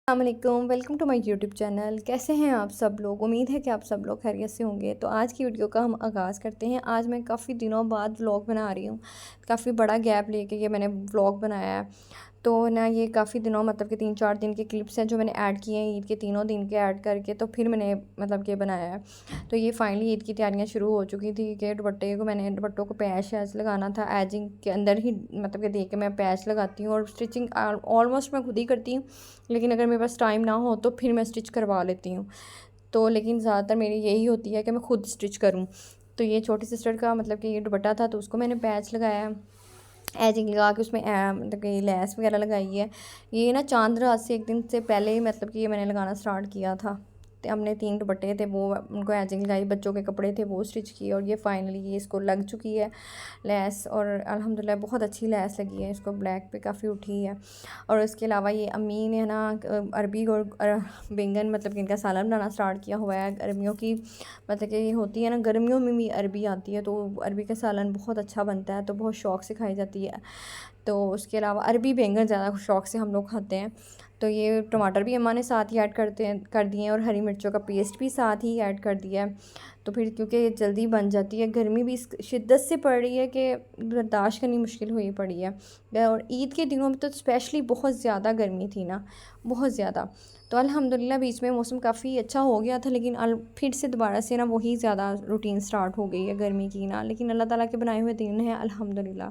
अस्सलामुअलैकुम, welcome to my YouTube channel. कैसे हैं आप सब लोग? उम्मीद है कि आप सब लोग खैरियत से होंगे। तो आज की वीडियो का हम आगाज़ करते हैं। आज मैं काफ़ी दिनों बाद व्लॉग बना रही हूँ। काफ़ी बड़ा गैप लेके ये मैंने व्लॉग बनाया है। तो ना ये काफ़ी दिनों मतलब कि 3-4 दिन के क्लिप्स हैं जो मैंने ऐड किए हैं ईद के तीनों दिन के ऐड करके, तो फिर मैंने मतलब कि बनाया है। तो ये फाइनली ईद की तैयारियां शुरू हो चुकी थी कि दुपट्टों को पैच शैच लगाना था। एजिंग के अंदर ही मतलब कि देख के मैं पैच लगाती हूँ और स्टिचिंग ऑलमोस्ट मैं खुद ही करती हूँ, लेकिन अगर मेरे पास टाइम ना हो तो फिर मैं स्टिच करवा लेती हूँ। तो लेकिन ज़्यादातर मेरी यही होती है कि मैं खुद स्टिच करूँ। तो ये छोटी सिस्टर का मतलब कि ये दुपट्टा था, तो उसको मैंने पैच लगाया, एजिंग लगा के उसमें मतलब कि लेस वगैरह लगाई है। ये ना चांद रात से एक दिन से पहले ही मतलब कि ये मैंने लगाना स्टार्ट किया था। तो हमने 3 दुपट्टे थे वो उनको एजिंग लगाई, बच्चों के कपड़े थे वो स्टिच किए, और ये फाइनली ये इसको लग चुकी है लेस, और अल्हम्दुलिल्लाह बहुत अच्छी लेस लगी है इसको, ब्लैक पे काफ़ी उठी है। और इसके अलावा ये अम्मी ने ना अरबी और बैंगन मतलब कि इनका सालन बनाना स्टार्ट किया हुआ है। गर्मियों की मतलब कि होती है ना, गर्मियों में भी अरबी आती है, तो अरबी का सालन बहुत अच्छा बनता है, तो बहुत शौक़ से खाई जाती है। तो उसके अलावा अरबी बैंगन ज़्यादा शौक़ से हम लोग खाते हैं। तो ये टमाटर भी अम्मा ने साथ ही ऐड कर दिए हैं, और हरी मिर्चों का पेस्ट भी साथ ही ऐड कर दिया है। तो फिर क्योंकि ये जल्दी बन जाती है, गर्मी भी इस शिद्दत से पड़ रही है कि बर्दाश्त करनी मुश्किल हुई पड़ी है। और ईद के दिनों में तो स्पेशली बहुत ज़्यादा गर्मी थी ना, बहुत ज़्यादा। तो अल्हम्दुलिल्लाह बीच में मौसम काफ़ी अच्छा हो गया था, लेकिन फिर से दोबारा से ना वही ज़्यादा रूटीन स्टार्ट हो गई है गर्मी की ना। लेकिन अल्लाह ताला के बनाए हुए दिन हैं अल्हम्दुलिल्लाह।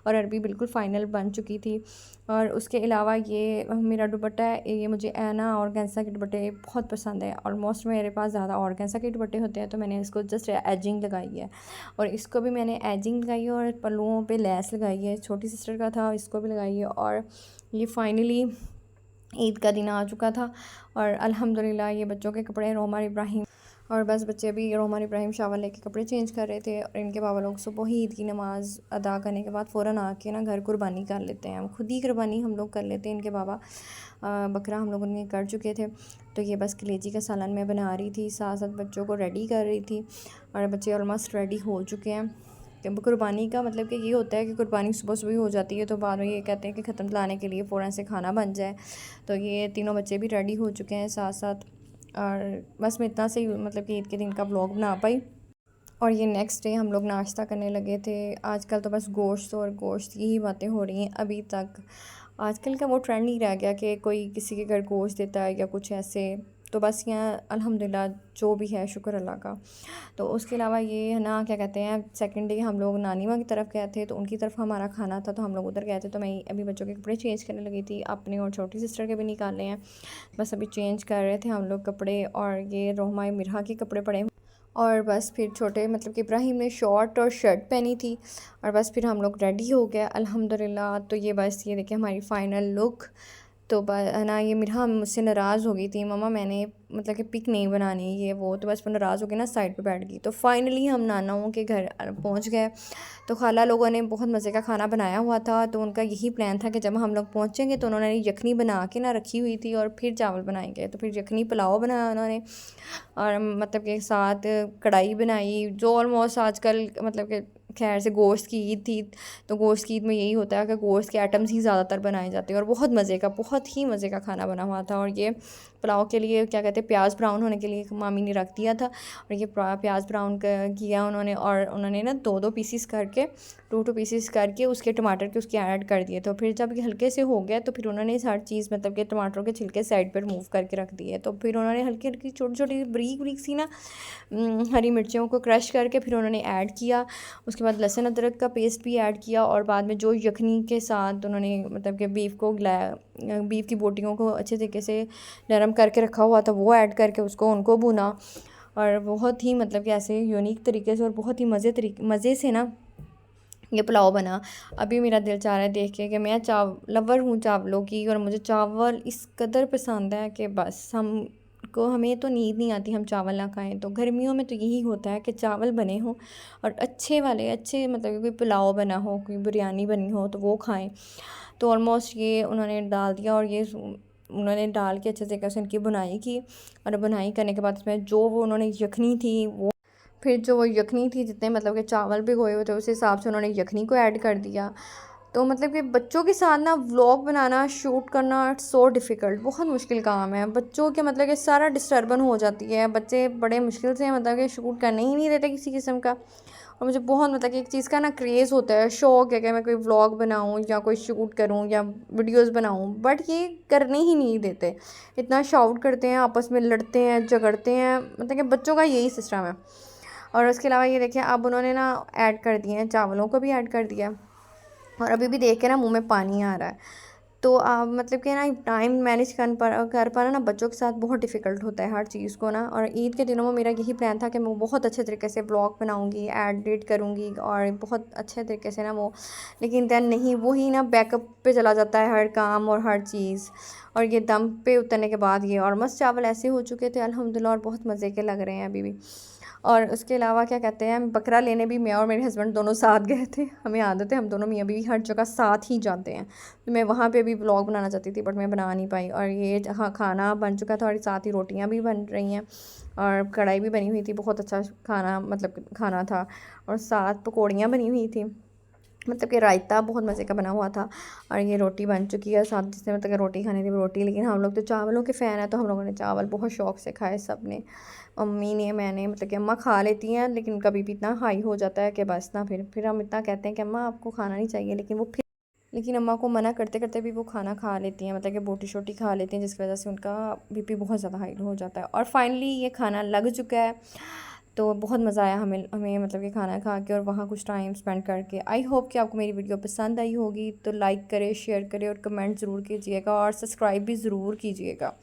और अरबी बिल्कुल फ़ाइनल बन चुकी थी। और उसके अलावा ये मेरा दुपट्टा है, ये मुझे ना ऑर्गेन्जा के दुपट्टे बहुत पसंद है। ऑलमोस्ट मेरे पास ज़्यादा ऑर्गेन्जा के दुपट्टे होते हैं, तो मैंने इसको जस्ट एजिंग लगाई है, और इसको भी मैंने एजिंग लगाई है और पल्लुओं पे लेस लगाई है। छोटी सिस्टर का था, इसको भी लगाई है। और ये फाइनली ईद का दिन आ चुका था, और अल्हम्दुलिल्लाह ये बच्चों के कपड़े रोमान इब्राहिम, और बस बच्चे अभी रोमान इब्राहिम शावर लेके कपड़े चेंज कर रहे थे। और इनके बाबा लोग सुबह ही ईद की नमाज़ अदा करने के बाद फ़ौरन आके ना घर कुर्बानी कर लेते हैं। खुद ही कुर्बानी हम लोग कर लेते हैं। इनके बाबा बकरा हम लोगों ने कर चुके थे। तो ये बस कलेजी का सालन मैं बना रही थी, साथ साथ बच्चों को रेडी कर रही थी, और बच्चे ऑलमोस्ट रेडी हो चुके हैं। कुर्बानी का मतलब कि ये होता है कि कुर्बानी सुबह सुबह हो जाती है, तो बाद में ये कहते हैं कि ख़त्म लाने के लिए फ़ौरन से खाना बन जाए। तो ये तीनों बच्चे भी रेडी हो चुके हैं साथ साथ। और बस मैं इतना से मतलब कि ईद के दिन का व्लॉग बना पाई। और ये नेक्स्ट डे हम लोग नाश्ता करने लगे थे। आजकल तो बस गोश्त और गोश्त की ही बातें हो रही हैं अभी तक। आजकल का वो ट्रेंड नहीं रह गया कि कोई किसी के घर गोश्त देता है या कुछ ऐसे। तो बस यहाँ अल्हम्दुलिल्लाह जो भी है शुक्र अल्लाह का। तो उसके अलावा ये है ना, क्या कहते हैं, सेकंड डे हम लोग नानी माँ की तरफ गए थे, तो उनकी तरफ हमारा खाना था, तो हम लोग उधर गए थे। तो मैं अभी बच्चों के कपड़े चेंज करने लगी थी, अपने और छोटी सिस्टर के भी निकाले हैं। बस अभी चेंज कर रहे थे हम लोग कपड़े, और ये रोहमा मिरहा के कपड़े पड़े। और बस फिर छोटे मतलब कि इब्राहिम ने शॉर्ट और शर्ट पहनी थी, और बस फिर हम लोग रेडी हो गए अल्हम्दुलिल्लाह। तो ये बस ये देखिए हमारी फ़ाइनल लुक। तो है ना, ये मिरहा मुझसे नाराज़ हो गई थी, मम्मा मैंने मतलब कि पिक नहीं बनानी ये वो, तो बस वो नाराज़ हो गई ना, साइड पे बैठ गई। तो फाइनली हम नानाओं के घर पहुंच गए। तो खाला लोगों ने बहुत मज़े का खाना बनाया हुआ था, तो उनका यही प्लान था कि जब हम लोग पहुंचेंगे तो उन्होंने यखनी बना के ना रखी हुई थी, और फिर चावल बनाएंगे। तो फिर यखनी पुलाव बनाया उन्होंने, और मतलब के साथ कढ़ाई बनाई, जो ऑलमोस्ट आजकल मतलब कि खैर से गोश्त की ईद थी, तो गोश्त की ईद में यही होता है कि गोश्त के आइटम्स ही ज़्यादातर बनाए जाते हैं, और बहुत ही मज़े का खाना बना हुआ था। और ये पुलाव के लिए क्या कहते हैं, प्याज ब्राउन होने के लिए मामी ने रख दिया था, और ये प्याज ब्राउन किया उन्होंने, और उन्होंने ना 2-2 पीसीस करके 2-2 पीसीस करके उसके टमाटर के उसके ऐड कर दिए। तो फिर जब ये हल्के से हो गया, तो फिर उन्होंने हर चीज़ मतलब कि टमाटरों के छिलके साइड पर मूव करके रख दिए। तो फिर उन्होंने हल्की हल्की छोटी छोटी बारीक बारीक सी ना हरी मिर्चियों को क्रश करके फिर उन्होंने ऐड किया। उसके बाद लहसुन अदरक का पेस्ट भी ऐड किया, और बाद में जो यखनी के साथ उन्होंने मतलब कि बीफ की बोटियों को अच्छे तरीके से नरम करके रखा हुआ था, वो ऐड करके उसको उनको भुना। और बहुत ही मतलब कि ऐसे यूनिक तरीके से और बहुत ही मज़े से ना ये पुलाव बना। अभी मेरा दिल चाह रहा है देख के कि मैं लवर हूँ चावलों की, और मुझे चावल इस कदर पसंद है कि बस हमें तो नींद नहीं आती हम चावल ना खाएं। तो गर्मियों में तो यही होता है कि चावल बने हों, और अच्छे वाले अच्छे मतलब कोई पुलाव बना हो, कोई बिरयानी बनी हो, तो वो खाएं। तो ऑलमोस्ट ये उन्होंने डाल दिया, और ये उन्होंने डाल के अच्छे तरीके से उनकी बुनाई की। और बुनाई करने के बाद इसमें जो वो उन्होंने यखनी थी वो फिर जो वो यखनी थी जितने मतलब कि चावल भिगोए हुए थे उस हिसाब से उन्होंने यखनी को ऐड कर दिया। तो मतलब कि बच्चों के साथ ना व्लॉग बनाना, शूट करना, इट्स सो डिफ़िकल्ट, बहुत मुश्किल काम है। बच्चों के मतलब कि सारा डिस्टर्बन हो जाती है, बच्चे बड़े मुश्किल से मतलब कि शूट करने ही नहीं देते किसी किस्म का। और मुझे बहुत मतलब कि एक चीज़ का ना क्रेज़ होता है, शौक़ है कि मैं कोई व्लॉग बनाऊँ या कोई शूट करूँ या वीडियोस बनाऊँ, बट ये करने ही नहीं देते। इतना शाउट करते हैं, आपस में लड़ते हैं, झगड़ते हैं, मतलब कि बच्चों का यही सिस्टम है। और उसके अलावा ये देखिए, अब उन्होंने ना ऐड कर दिए हैं, चावलों को भी ऐड कर दिया है, और अभी भी देख के ना मुंह में पानी आ रहा है। तो मतलब कि ना टाइम मैनेज कर पाना ना बच्चों के साथ बहुत डिफ़िकल्ट होता है हर चीज़ को ना। और ईद के दिनों में मेरा यही प्लान था कि मैं बहुत अच्छे तरीके से ब्लॉग बनाऊंगी, एडिट करूंगी और बहुत अच्छे तरीके से ना वो, लेकिन देन नहीं, वो ही ना बैकअप पे चला जाता है हर काम और हर चीज़। और ये दम पे उतरने के बाद ये और मस्त चावल ऐसे हो चुके थे अल्हम्दुलिल्लाह, और बहुत मज़े के लग रहे हैं अभी भी। और उसके अलावा क्या कहते हैं, बकरा लेने भी मैं और मेरे हस्बैंड दोनों साथ गए थे। हमें आदत है, हम दोनों मियाँ बीवी हर जगह साथ ही जाते हैं। तो मैं वहाँ पे भी व्लॉग बनाना चाहती थी, बट मैं बना नहीं पाई। और ये हाँ, खाना बन चुका था और साथ ही रोटियाँ भी बन रही हैं और कढ़ाई भी बनी हुई थी, बहुत अच्छा खाना मतलब खाना था। और साथ पकौड़ियाँ बनी हुई थी, मतलब कि रायता बहुत मज़े का बना हुआ था। और ये रोटी बन चुकी है साथ, जिसने मतलब कि रोटी खानी थी वो रोटी, लेकिन हम लोग तो चावलों के फ़ैन हैं, तो हम लोगों ने चावल बहुत शौक़ से खाए सब ने, मम्मी ने, मैंने, मतलब कि अम्मा खा लेती हैं, लेकिन कभी भी इतना हाई हो जाता है कि बस ना, फिर हम इतना कहते हैं कि अम्मा आपको खाना नहीं चाहिए, लेकिन अम्मा को मना करते करते भी वो खाना खा लेती हैं, मतलब कि बोटी शोटी खा लेती हैं, जिसकी वजह से उनका बीपी बहुत ज़्यादा हाई हो जाता है। और फाइनली ये खाना लग चुका है, तो बहुत मज़ा आया हमें हमें मतलब कि खाना खा के और वहाँ कुछ टाइम स्पेंड करके। आई होप कि आपको मेरी वीडियो पसंद आई होगी, तो लाइक करें, शेयर करें और कमेंट ज़रूर कीजिएगा और सब्सक्राइब भी ज़रूर कीजिएगा।